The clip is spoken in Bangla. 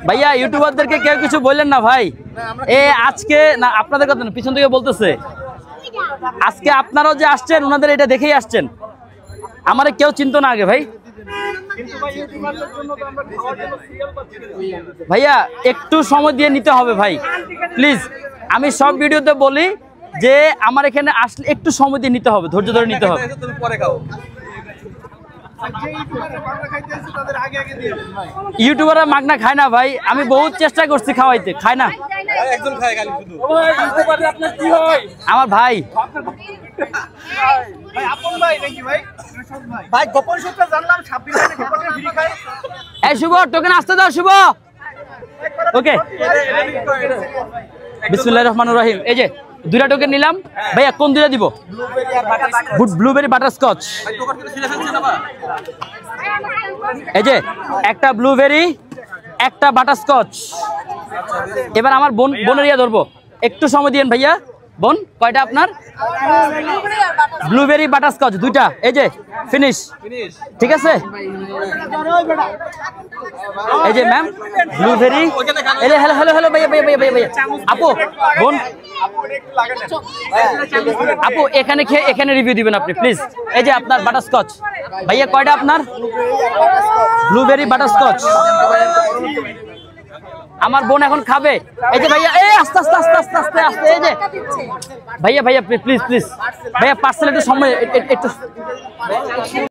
ভাইয়া ইউটিউবারদেরকে কেউ কিছু বললেন না ভাই। আজকে না আপনাদের কথা না, পিছন থেকে বলতেছে আজকে আপনারাও যে আসছেন ওনাদের এটা দেখেই আসছেন, আমারে কেউ চিনতো না আগে ভাই। ভাইয়া একটু সময় দিয়ে নিতে হবে ভাই প্লিজ। আমি সব ভিডিওতে বলি যে আমার এখানে আসলে একটু সময় দিয়ে নিতে হবে, ধৈর্য ধরে নিতে হবে। ইউটিউবাররা মাগনা খায় না ভাই, আমি বহুত চেষ্টা করছি খাওয়াইতে, খায় না। আমার ভাই এই শুভ টোকেন আসতে দাও শুভ। ওকে বিসমিল্লাহির রহমানির রহিম। এই যে দুইটা টোকেন নিলাম ভাইয়া, কোন দুইটা দিব? Blueberry butterscotch. এই যে একটা ব্লুবেরি একটা বাটারস্কচ। এবার আমার বোনের ইয়া ধরবো, একটু সময় দিয়েন ভাইয়া। বোন কয়টা আপনার? ব্লুবেরি বাটারস্কচ দুইটা। এই যে ফিনিশ, ঠিক আছে। এই যে ম্যাম ব্লুবেরি। এই যে হ্যালো হ্যালো হ্যালো ভাইয়া ভাইয়া ভাইয়া ভাইয়া আপু বোন আপু এখানে খেয়ে এখানে রিভিউ দিবেন আপনি প্লিজ। এই যে আপনার বাটারস্কচ ভাইয়া কয়টা আপনার? Blueberry butterscotch. আমার বোন এখন খাবে। এই যে ভাইয়া এই আস্তে আস্তে আস্তে আস্তে আস্তে আস্তে। এই যে ভাইয়া ভাইয়া প্লিজ প্লিজ ভাইয়া পার্সেল একটু সময় একটু